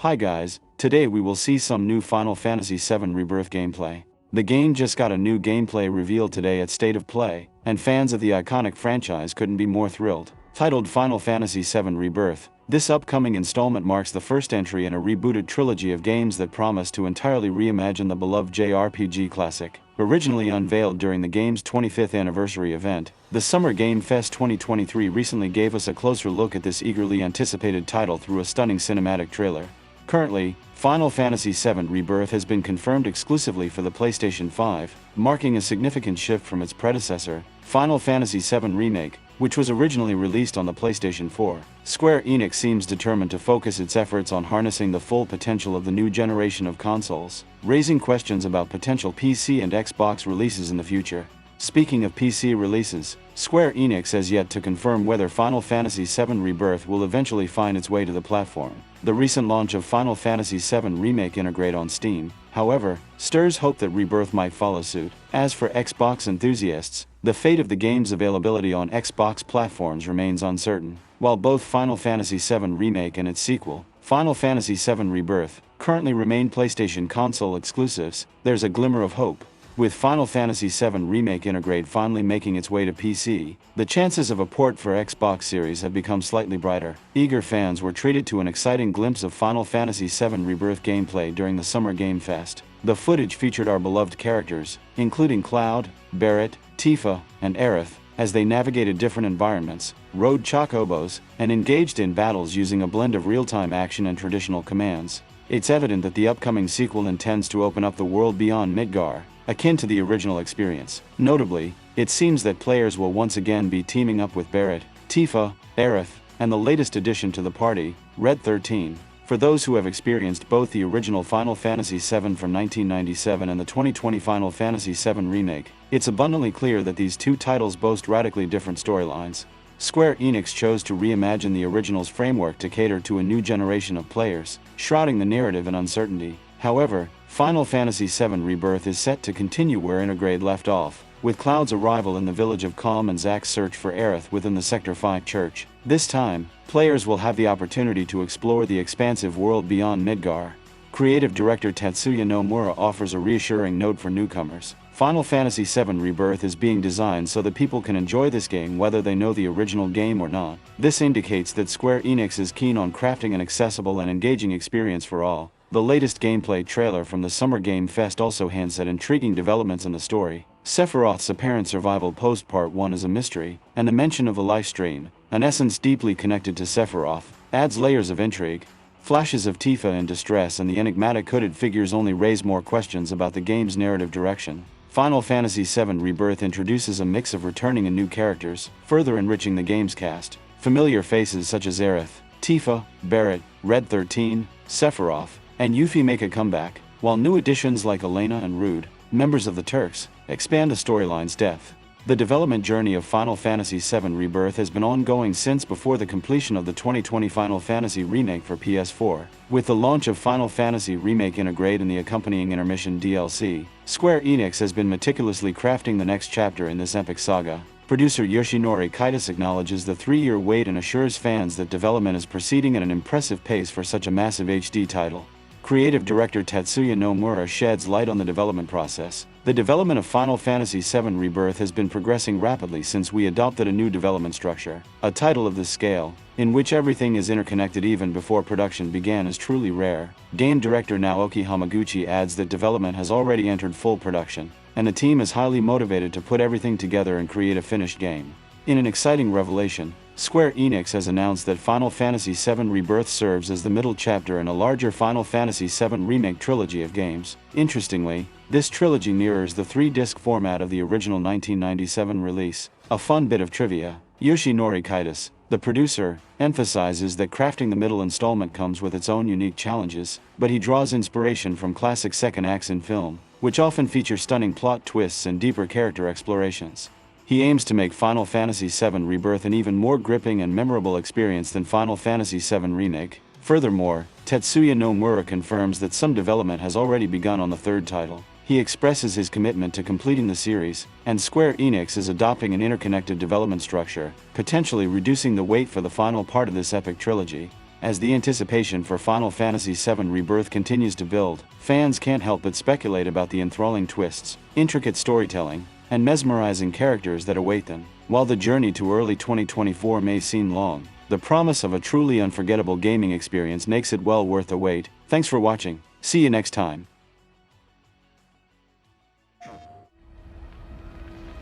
Hi guys, today we will see some new Final Fantasy VII Rebirth gameplay. The game just got a new gameplay reveal today at State of Play, and fans of the iconic franchise couldn't be more thrilled. Titled Final Fantasy VII Rebirth, this upcoming installment marks the first entry in a rebooted trilogy of games that promise to entirely reimagine the beloved JRPG classic. Originally unveiled during the game's 25th anniversary event, the Summer Game Fest 2023 recently gave us a closer look at this eagerly anticipated title through a stunning cinematic trailer. Currently, Final Fantasy VII Rebirth has been confirmed exclusively for the PlayStation 5, marking a significant shift from its predecessor, Final Fantasy VII Remake, which was originally released on the PlayStation 4. Square Enix seems determined to focus its efforts on harnessing the full potential of the new generation of consoles, raising questions about potential PC and Xbox releases in the future. Speaking of PC releases, Square Enix has yet to confirm whether Final Fantasy VII Rebirth will eventually find its way to the platform. The recent launch of Final Fantasy VII Remake Integrate on Steam, however, stirs hope that Rebirth might follow suit. As for Xbox enthusiasts, the fate of the game's availability on Xbox platforms remains uncertain. While both Final Fantasy VII Remake and its sequel, Final Fantasy VII Rebirth, currently remain PlayStation console exclusives, there's a glimmer of hope. With Final Fantasy VII Remake Integrate finally making its way to PC, the chances of a port for Xbox Series have become slightly brighter. Eager fans were treated to an exciting glimpse of Final Fantasy VII Rebirth gameplay during the Summer Game Fest. The footage featured our beloved characters, including Cloud, Barret, Tifa, and Aerith, as they navigated different environments, rode chocobos, and engaged in battles using a blend of real-time action and traditional commands. It's evident that the upcoming sequel intends to open up the world beyond Midgar, akin to the original experience. Notably, it seems that players will once again be teaming up with Barret, Tifa, Aerith, and the latest addition to the party, Red 13. For those who have experienced both the original Final Fantasy VII from 1997 and the 2020 Final Fantasy VII Remake, it's abundantly clear that these two titles boast radically different storylines. Square Enix chose to reimagine the original's framework to cater to a new generation of players, shrouding the narrative in uncertainty. However, Final Fantasy VII Rebirth is set to continue where Integrate left off, with Cloud's arrival in the village of Calm and Zack's search for Aerith within the Sector 5 church. This time, players will have the opportunity to explore the expansive world beyond Midgar. Creative director Tetsuya Nomura offers a reassuring note for newcomers. Final Fantasy VII Rebirth is being designed so that people can enjoy this game whether they know the original game or not. This indicates that Square Enix is keen on crafting an accessible and engaging experience for all. The latest gameplay trailer from the Summer Game Fest also hints at intriguing developments in the story. Sephiroth's apparent survival post-Part 1 is a mystery, and the mention of the life stream, an essence deeply connected to Sephiroth, adds layers of intrigue. Flashes of Tifa in distress and the enigmatic hooded figures only raise more questions about the game's narrative direction. Final Fantasy VII Rebirth introduces a mix of returning and new characters, further enriching the game's cast. Familiar faces such as Aerith, Tifa, Barret, Red 13, Sephiroth, and Yuffie make a comeback, while new additions like Elena and Rude, members of the Turks, expand the storyline's depth. The development journey of Final Fantasy VII Rebirth has been ongoing since before the completion of the 2020 Final Fantasy Remake for PS4. With the launch of Final Fantasy Remake Integrate and the accompanying intermission DLC, Square Enix has been meticulously crafting the next chapter in this epic saga. Producer Yoshinori Kaitas acknowledges the 3-year wait and assures fans that development is proceeding at an impressive pace for such a massive HD title. Creative director Tetsuya Nomura sheds light on the development process. The development of Final Fantasy VII Rebirth has been progressing rapidly since we adopted a new development structure. A title of this scale, in which everything is interconnected even before production began, is truly rare. Game director Naoki Hamaguchi adds that development has already entered full production, and the team is highly motivated to put everything together and create a finished game. In an exciting revelation, Square Enix has announced that Final Fantasy VII Rebirth serves as the middle chapter in a larger Final Fantasy VII Remake trilogy of games. Interestingly, this trilogy mirrors the 3-disc format of the original 1997 release. A fun bit of trivia: Yoshinori Kaitas, the producer, emphasizes that crafting the middle installment comes with its own unique challenges, but he draws inspiration from classic second acts in film, which often feature stunning plot twists and deeper character explorations. He aims to make Final Fantasy VII Rebirth an even more gripping and memorable experience than Final Fantasy VII Remake. Furthermore, Tetsuya Nomura confirms that some development has already begun on the third title. He expresses his commitment to completing the series, and Square Enix is adopting an interconnected development structure, potentially reducing the wait for the final part of this epic trilogy. As the anticipation for Final Fantasy VII Rebirth continues to build, fans can't help but speculate about the enthralling twists, intricate storytelling, and mesmerizing characters that await them. While the journey to early 2024 may seem long, the promise of a truly unforgettable gaming experience makes it well worth the wait. Thanks for watching. See you next time.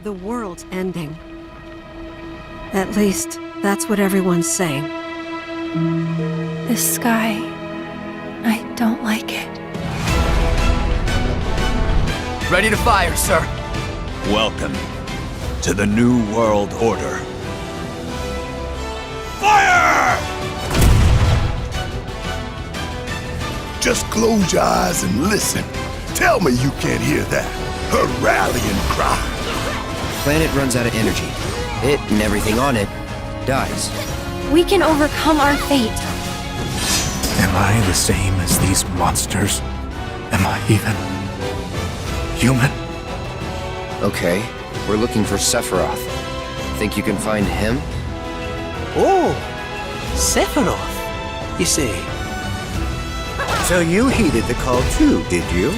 The world's ending. At least, that's what everyone's saying. This sky, I don't like it. Ready to fire, sir. Welcome to the New World Order. Fire! Just close your eyes and listen. Tell me you can't hear that. Her rallying cry. Planet runs out of energy. It and everything on it dies. We can overcome our fate. Am I the same as these monsters? Am I even human? Okay, we're looking for Sephiroth. Think you can find him? Oh, Sephiroth, you say? So you heeded the call too, did you?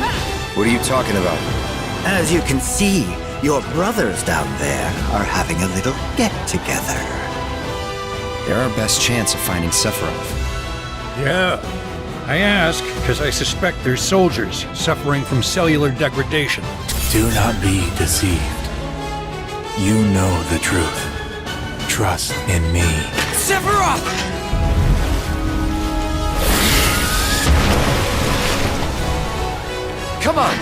What are you talking about? As you can see, your brothers down there are having a little get-together. They're our best chance of finding Sephiroth. Yeah. I ask because I suspect they're soldiers suffering from cellular degradation. Do not be deceived. You know the truth. Trust in me. Sephiroth! Come on!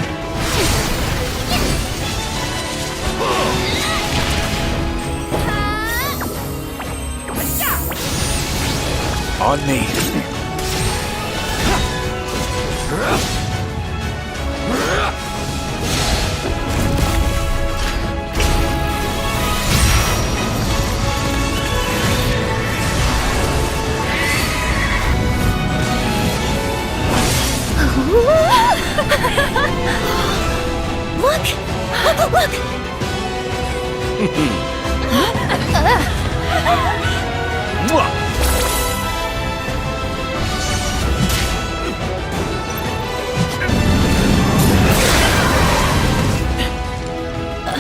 On me. Look! Look!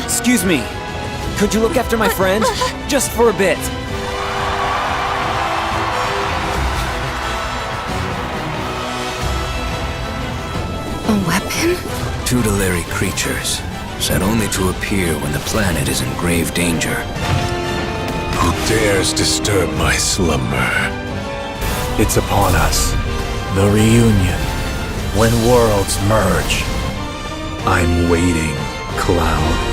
Excuse me. Could you look after my friend? Just for a bit. A weapon? Tutelary creatures, set only to appear when the planet is in grave danger. Who dares disturb my slumber? It's upon us. The reunion. When worlds merge. I'm waiting, Cloud.